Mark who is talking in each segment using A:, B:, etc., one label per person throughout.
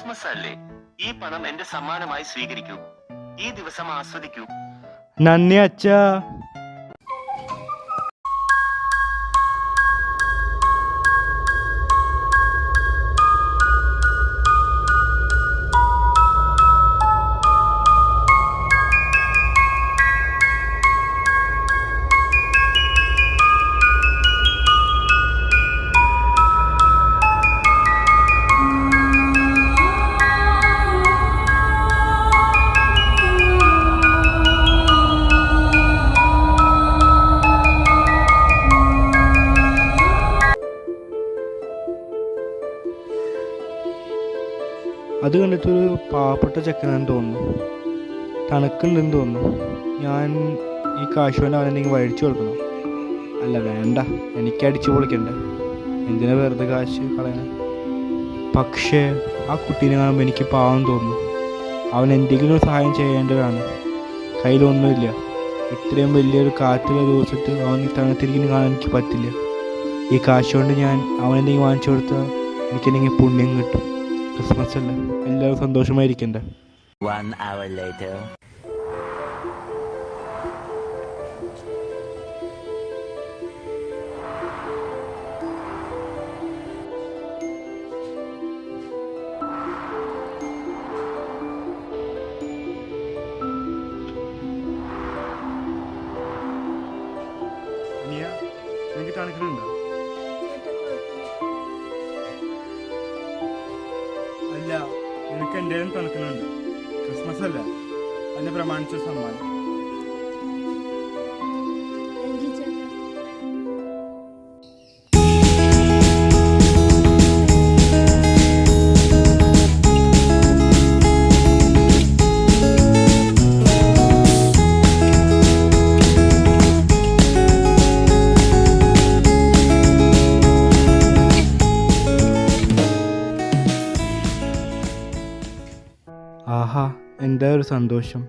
A: Christmas അല്ലേ? ഈ പണം എന്റെ സമ്മാനമായി സ്വീകരിക്കൂ. ഈ ദിവസം ആസ്വദിക്കൂ.
B: നന്ദി അച്ഛാ. അത് കണ്ടിട്ടൊരു പാവപ്പെട്ട ചെക്കനാണെന്ന് തോന്നുന്നു. തണുക്കുന്നുണ്ടെന്ന് തോന്നുന്നു. ഞാൻ ഈ കാശ് കൊണ്ട് അവനെന്തെങ്കിലും മേടിച്ചു കൊടുക്കണം. അല്ല വേണ്ട, എനിക്ക് അടിച്ചു പൊളിക്കണ്ട. എന്തിനാ വെറുതെ കാശ് കളയണം? പക്ഷേ ആ കുട്ടീനെ കാണുമ്പോൾ എനിക്ക് പാവം തോന്നുന്നു. അവൻ എന്തെങ്കിലും ഒരു സഹായം ചെയ്യേണ്ടതാണ്. കയ്യിലൊന്നുമില്ല. ഇത്രയും വലിയൊരു കാറ്റുള്ള ദിവസത്ത് അവൻ തണുത്തിരിക്കുന്ന കാണാൻ എനിക്ക് പറ്റില്ല. ഈ കാശ് കൊണ്ട് ഞാൻ അവനെന്തെങ്കിലും വാങ്ങിച്ചു കൊടുത്താൽ എനിക്കെന്തെങ്കിലും പുണ്യം കിട്ടും. ക്രിസ്മസ് അല്ല, എല്ലാവരും സന്തോഷമായിരിക്കണ്ടേ.
C: 1 hour later.
B: എനിക്ക് തണുക്കുന്നുണ്ടോ? അല്ല, എനിക്ക് എന്തേലും തണുക്കുന്നുണ്ട്. ക്രിസ്മസ് അല്ല, അതിനെ പ്രമാണിച്ച സമ്മാനം. ആഹാ, എന്താ ഒരു സന്തോഷം!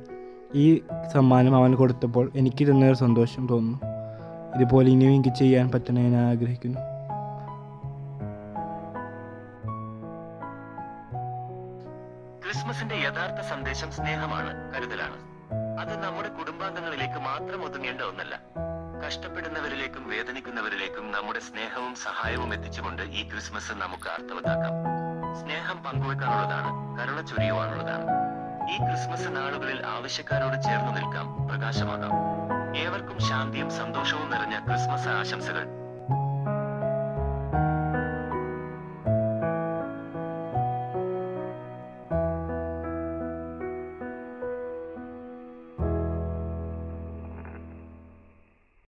B: ഈ സമ്മാനം അവന് കൊടുത്തപ്പോൾ എനിക്ക് തന്നൊരു സന്തോഷം തോന്നുന്നു. ഇതുപോലെ ഇനിയും എനിക്ക് ചെയ്യാൻ പറ്റണേ ഞാൻ ആഗ്രഹിക്കുന്നു.
A: ക്രിസ്മസിന്റെ യഥാർത്ഥ സന്ദേശം സ്നേഹമാണ്, കരുതലാണ്. അത് നമ്മുടെ കുടുംബാംഗങ്ങളിലേക്ക് മാത്രം ഒതുങ്ങേണ്ട ഒന്നല്ല. കഷ്ടപ്പെടുന്നവരിലേക്കും വേദനിക്കുന്നവരിലേക്കും നമ്മുടെ സ്നേഹവും സഹായവും എത്തിച്ചുകൊണ്ട് ഈ ക്രിസ്മസ് നമുക്ക് അർത്ഥവത്താക്കാം. സ്നേഹം പങ്കുവെക്കാനുള്ളതാണ്, കരുണ ചൊരിയുവാനുള്ളതാണ്. ഈ ക്രിസ്മസ് നാളുകളിൽ ആവശ്യക്കാരോട് ചേർന്ന് നിൽക്കാം, പ്രകാശമാകാം. ഏവർക്കും ശാന്തിയും സന്തോഷവും നിറഞ്ഞ ക്രിസ്മസ് ആശംസകൾ.